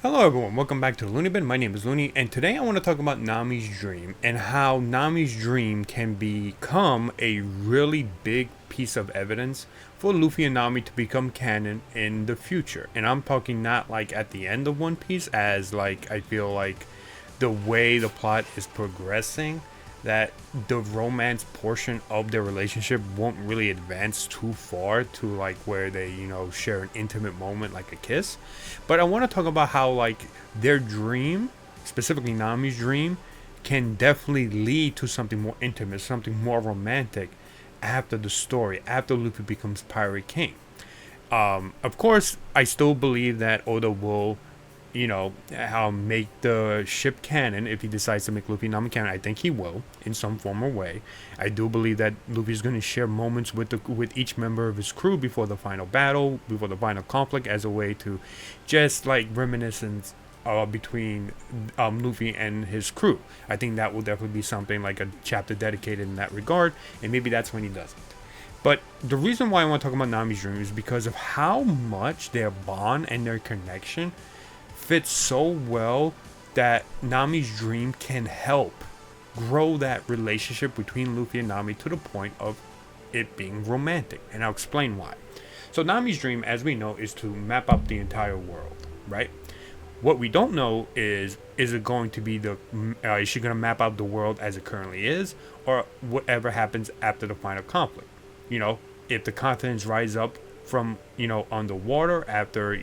Hello everyone, welcome back to LuNami. My name is Looney, and today I want to talk about Nami's dream and how Nami's dream can become a really big piece of evidence for Luffy and Nami to become canon in the future. And I'm talking not like at the end of One Piece, as like I feel like the way the plot is progressing, that the romance portion of their relationship won't really advance too far to like where they, share an intimate moment like a kiss. But I want to talk about how like their dream, specifically Nami's dream, can definitely lead to something more intimate, something more romantic after the story, after Luffy becomes Pirate King. Of course, I still believe that Oda will make the ship canon if he decides to make Luffy Nami canon. I think he will in some form or way. I do believe that Luffy's going to share moments with each member of his crew before the final battle, before the final conflict, as a way to just like reminiscence between Luffy and his crew. I think that will definitely be something like a chapter dedicated in that regard, and maybe that's when he does it. But the reason why I want to talk about Nami's dream is because of how much their bond and their connection fits so well that Nami's dream can help grow that relationship between Luffy and Nami to the point of it being romantic. And I'll explain why. So Nami's dream, as we know, is to map up the entire world, right? What we don't know is it going to be is she going to map out the world as it currently is, or whatever happens after the final conflict? If the continents rise up from underwater after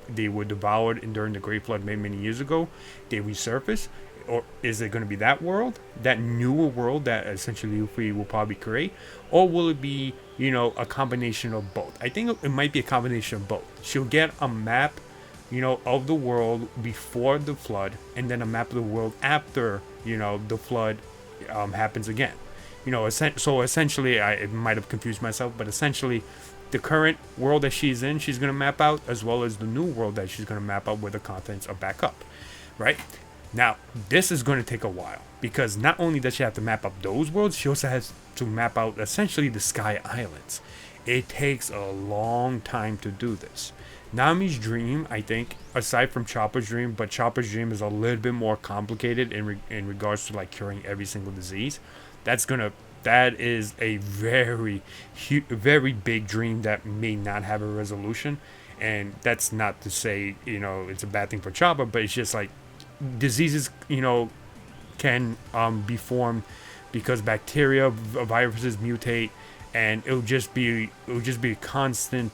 they were devoured during the Great Flood many years ago, they resurface, or is it going to be that world, that newer world that essentially Luffy will probably create, or will it be a combination of both? I think it might be a combination of both. She'll get a map of the world before the flood, and then a map of the world after the flood happens again. So essentially, it might have confused myself, but essentially the current world that she's in, she's going to map out, as well as the new world that she's going to map out where the continents are back up, right? Now, this is going to take a while, because not only does she have to map up those worlds, she also has to map out essentially the Sky Islands. It takes a long time to do this. Nami's dream, I think, aside from Chopper's dream, but Chopper's dream is a little bit more complicated in regards to like curing every single disease. That is a very big dream that may not have a resolution. And that's not to say, it's a bad thing for Chopper, but it's just like diseases, can be formed because bacteria, viruses mutate, and it'll just be constant,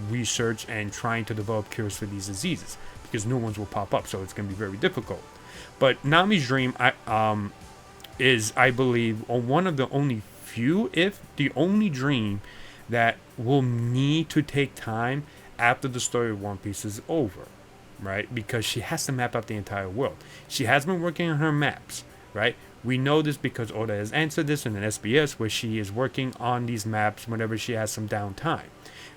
research and trying to develop cures for these diseases, because new ones will pop up, so it's going to be very difficult. But Nami's dream, is, I believe, one of the only few, if the only dream, that will need to take time after the story of One Piece is over, right? Because she has to map out the entire world. She has been working on her maps, right? We know this because Oda has answered this in an SBS, where she is working on these maps whenever she has some downtime.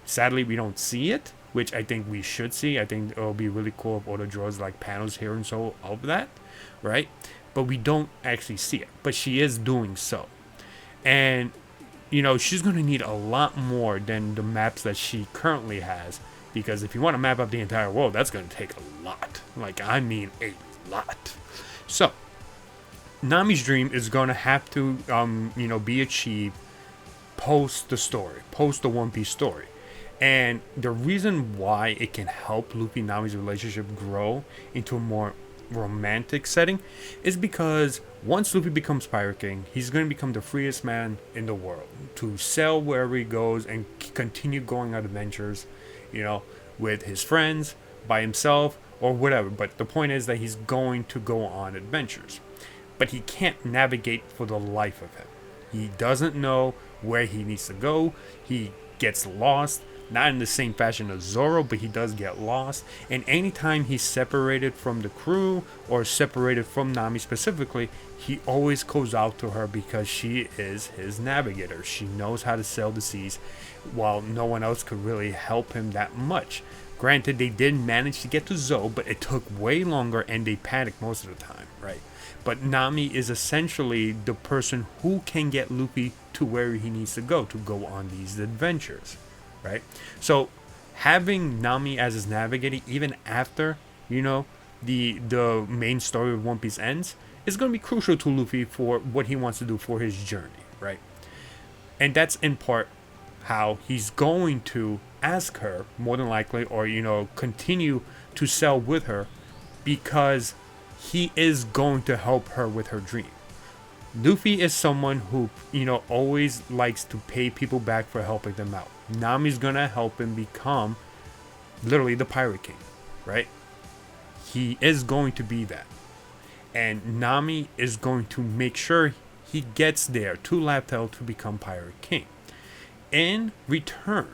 Sadly, we don't see it, which I think we should see. I think it'll be really cool if Oda draws like panels here and so of that, right? But we don't actually see it. But she is doing so. And, she's going to need a lot more than the maps that she currently has. Because if you want to map up the entire world, that's going to take a lot. Like, I mean a lot. So, Nami's dream is going to have to, be achieved post the story. Post the One Piece story. And the reason why it can help Luffy and Nami's relationship grow into a more romantic setting is because once Luffy becomes Pirate King, he's going to become the freest man in the world to sail wherever he goes and continue going on adventures, with his friends, by himself, or whatever. But the point is that he's going to go on adventures, but he can't navigate for the life of him. He doesn't know where he needs to go. He gets lost. Not in the same fashion as Zoro, but he does get lost. And anytime he's separated from the crew, or separated from Nami specifically, he always goes out to her because she is his navigator. She knows how to sail the seas, while no one else could really help him that much. Granted, they did manage to get to Zo, but it took way longer and they panicked most of the time, right? But Nami is essentially the person who can get Luffy to where he needs to go on these adventures. Right? So having Nami as his navigator, even after, the main story of One Piece ends, is going to be crucial to Luffy for what he wants to do for his journey, right? And that's in part how he's going to ask her, more than likely, or continue to sail with her, because he is going to help her with her dream. Luffy is someone who, always likes to pay people back for helping them out. Nami's gonna help him become literally the Pirate King, right? He is going to be that. And Nami is going to make sure he gets there to Laptail to become Pirate King. In return,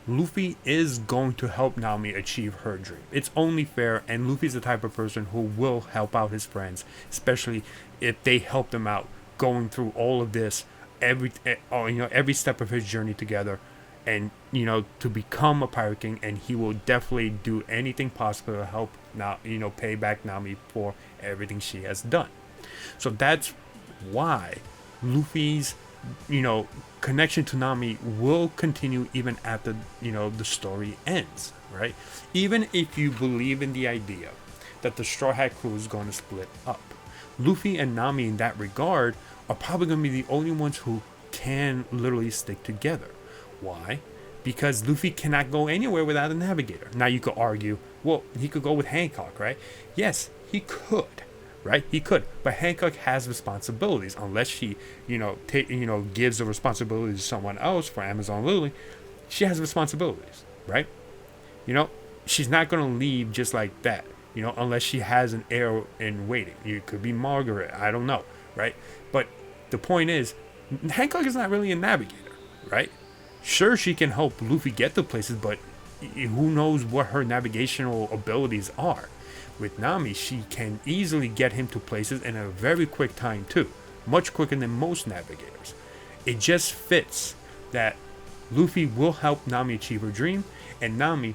Luffy is going to help Nami achieve her dream. It's only fair, and Luffy's the type of person who will help out his friends, especially if they help them out going through all of this, every step of his journey together, and to become a Pirate King. And he will definitely do anything possible to help pay back Nami for everything she has done. So that's why Luffy's connection to Nami will continue even after the story ends, right? Even if you believe in the idea that the Straw Hat crew is going to split up, Luffy and Nami in that regard are probably going to be the only ones who can literally stick together. Why? Because Luffy cannot go anywhere without a Navigator. Now you could argue, well, he could go with Hancock, right? Yes, he could, right? He could, but Hancock has responsibilities. Unless she, gives the responsibility to someone else. For Amazon Lily, she has responsibilities, right? She's not gonna leave just like that, unless she has an heir in waiting. It could be Margaret, I don't know, right? But the point is, Hancock is not really a navigator, right? Sure, she can help Luffy get to places, but who knows what her navigational abilities are. With Nami, she can easily get him to places in a very quick time too, much quicker than most navigators. It just fits that Luffy will help Nami achieve her dream, and Nami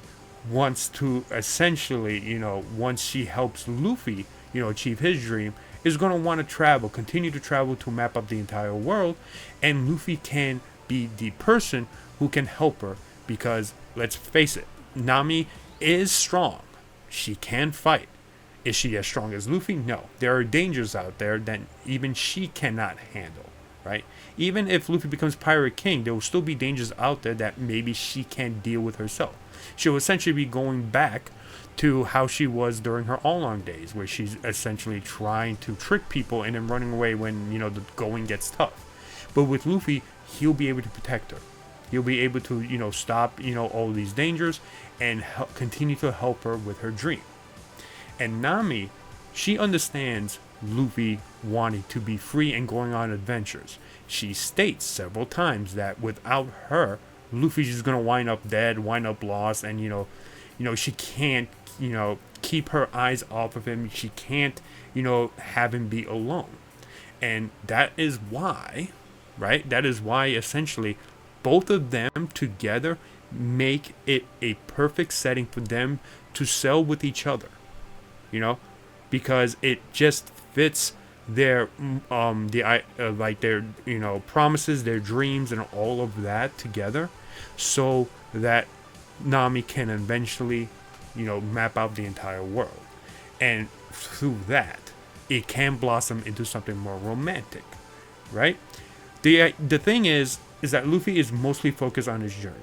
wants to essentially, once she helps Luffy, achieve his dream, is going to want to continue to travel to map up the entire world, and Luffy can be the person who can help her, because let's face it, Nami is strong. She can fight. Is she as strong as Luffy? No. There are dangers out there that even she cannot handle, right? Even if Luffy becomes Pirate King, there will still be dangers out there that maybe she can't deal with herself. She'll essentially be going back to how she was during her All-Long days, where she's essentially trying to trick people and then running away when, the going gets tough. But with Luffy, he'll be able to protect her. He'll be able to, stop, all these dangers and continue to help her with her dream. And Nami, she understands Luffy wanting to be free and going on adventures. She states several times that without her, Luffy's just gonna wind up dead, wind up lost, and she can't, keep her eyes off of him. She can't, have him be alone. And that is why, right? That is why essentially both of them together make it a perfect setting for them to sail with each other. Because it just fits their their promises, their dreams, and all of that together, so that Nami can eventually map out the entire world, and through that it can blossom into something more romantic, right? The thing is that Luffy is mostly focused on his journey,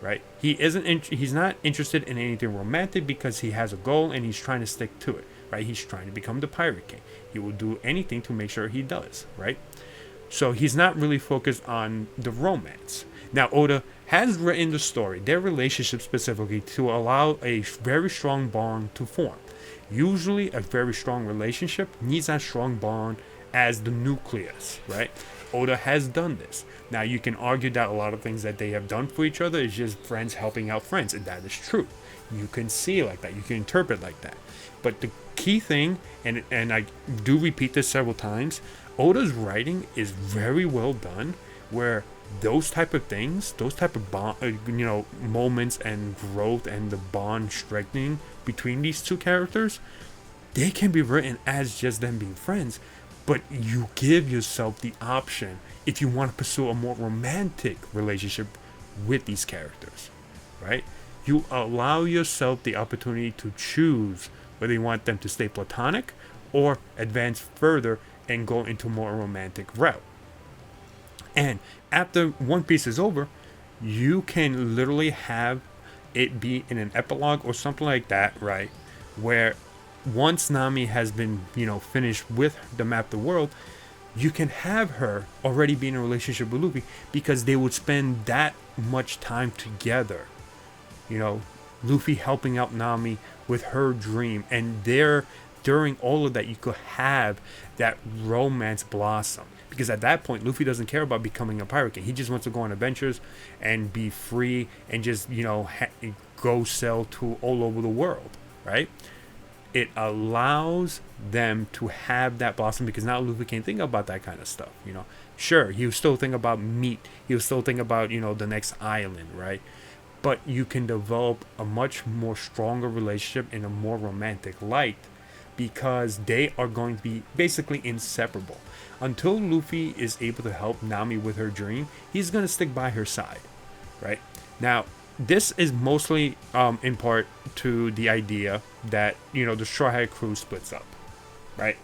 right? He's not interested in anything romantic, because he has a goal and he's trying to stick to it, right? He's trying to become the Pirate King. He will do anything to make sure he does, right? So he's not really focused on the romance. Now, Oda has written the story, their relationship specifically, to allow a very strong bond to form. Usually a very strong relationship needs that strong bond as the nucleus, right? Oda has done this. Now, you can argue that a lot of things that they have done for each other is just friends helping out friends, and that is true. You can see it like that. You can interpret like that. But the key thing, and I do repeat this several times, Oda's writing is very well done, where those type of things, those type of bond, moments and growth and the bond strengthening between these two characters, they can be written as just them being friends. But you give yourself the option if you want to pursue a more romantic relationship with these characters, right? You allow yourself the opportunity to choose whether you want them to stay platonic or advance further and go into more romantic route. And after One Piece is over, you can literally have it be in an epilogue or something like that, right? Where once Nami has been, finished with the map of the world, you can have her already be in a relationship with Luffy because they would spend that much time together. Luffy helping out Nami with her dream, and during all of that, you could have that romance blossom. Because at that point, Luffy doesn't care about becoming a pirate king. He just wants to go on adventures and be free and just, go sell to all over the world, right? It allows them to have that blossom because now Luffy can't think about that kind of stuff, Sure, he'll still think about meat. He'll still think about, the next island, right? But you can develop a much more stronger relationship in a more romantic light because they are going to be basically inseparable. Until Luffy is able to help Nami with her dream, he's going to stick by her side, right? Now, this is mostly in part to the idea that, the Straw Hat crew splits up, right?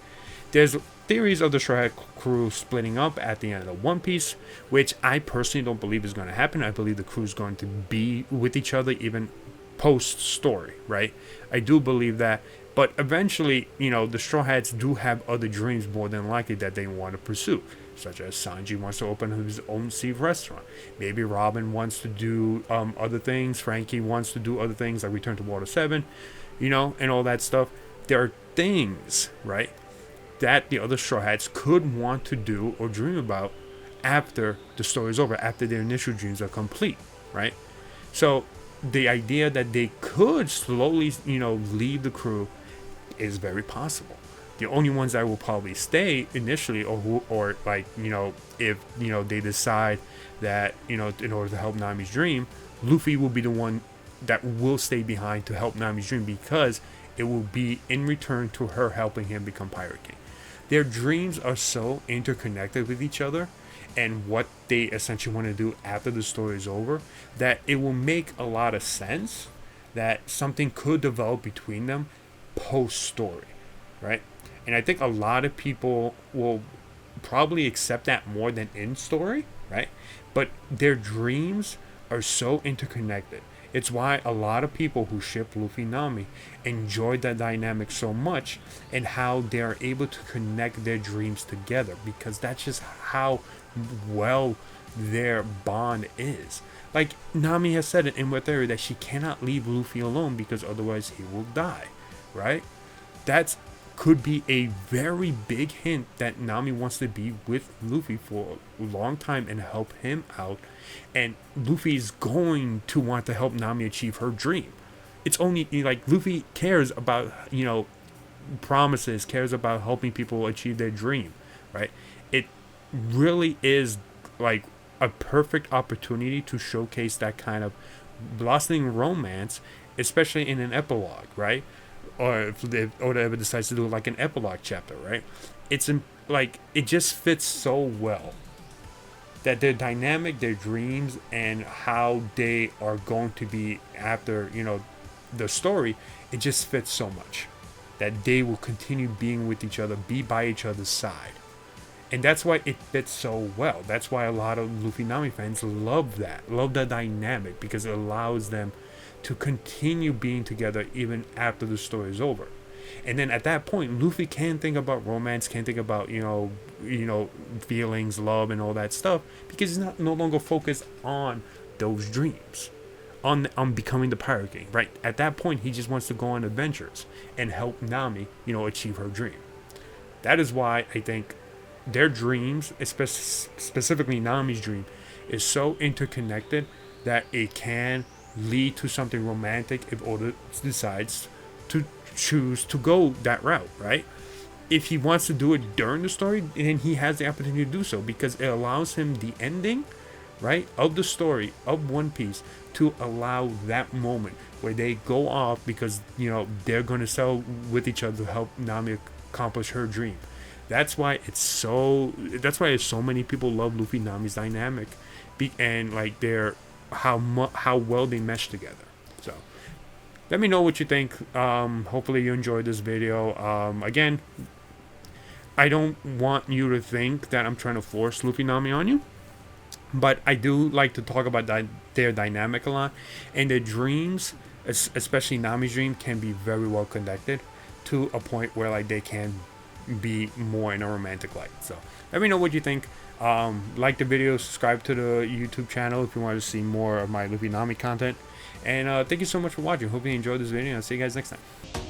There's theories of the Straw Hat crew splitting up at the end of One Piece, which I personally don't believe is going to happen. I believe the crew is going to be with each other even post-story, right? I do believe that. But eventually, the Straw Hats do have other dreams more than likely that they want to pursue, such as Sanji wants to open his own sea restaurant. Maybe Robin wants to do other things. Frankie wants to do other things like Return to Water 7, and all that stuff. There are things, right, that the other Straw Hats could want to do or dream about after the story is over, after their initial dreams are complete, right? So the idea that they could slowly, leave the crew is very possible. The only ones that will probably stay initially, or if they decide that in order to help Nami's dream, Luffy will be the one that will stay behind to help Nami's dream because it will be in return to her helping him become Pirate King. Their dreams are so interconnected with each other and what they essentially want to do after the story is over that it will make a lot of sense that something could develop between them post-story, right? And I think a lot of people will probably accept that more than in story, right? But their dreams are so interconnected. It's why a lot of people who ship Luffy Nami enjoy that dynamic so much and how they're able to connect their dreams together because that's just how well their bond is. Like Nami has said it in her theory that she cannot leave Luffy alone because otherwise he will die, right? That's could be a very big hint that Nami wants to be with Luffy for a long time and help him out, and Luffy's going to want to help Nami achieve her dream. It's only like Luffy cares about promises, cares about helping people achieve their dream, right? It really is like a perfect opportunity to showcase that kind of blossoming romance, especially in an epilogue, right? Or if Oda ever decides to do like an epilogue chapter, right? It's like it just fits so well that their dynamic, their dreams, and how they are going to be after the story, it just fits so much that they will continue being with each other, be by each other's side. And that's why it fits so well. That's why a lot of Luffy Nami fans love the dynamic, because it allows them to continue being together even after the story is over. And then at that point, Luffy can think about romance, can think about feelings, love, and all that stuff, because he's no longer focused on those dreams, on becoming the Pirate King. Right at that point, he just wants to go on adventures and help Nami, achieve her dream. That is why I think their dreams, specifically Nami's dream, is so interconnected that it can lead to something romantic if Oda decides to choose to go that route, right? If he wants to do it during the story, then he has the opportunity to do so, because it allows him the ending, right, of the story of One Piece to allow that moment where they go off because they're going to sell with each other to help Nami accomplish her dream. That's why so many people love Luffy Nami's dynamic, and like how well they mesh together. So let me know what you think. Hopefully you enjoyed this video. Again, I don't want you to think that I'm trying to force LuNami on you, but I do like to talk about their dynamic a lot, and their dreams, especially Nami's dream, can be very well connected to a point where like they can be more in a romantic light. So let me know what you think. Like the video, subscribe to the YouTube channel if you want to see more of my LuNami content, and thank you so much for watching. Hope you enjoyed this video, and I'll see you guys next time.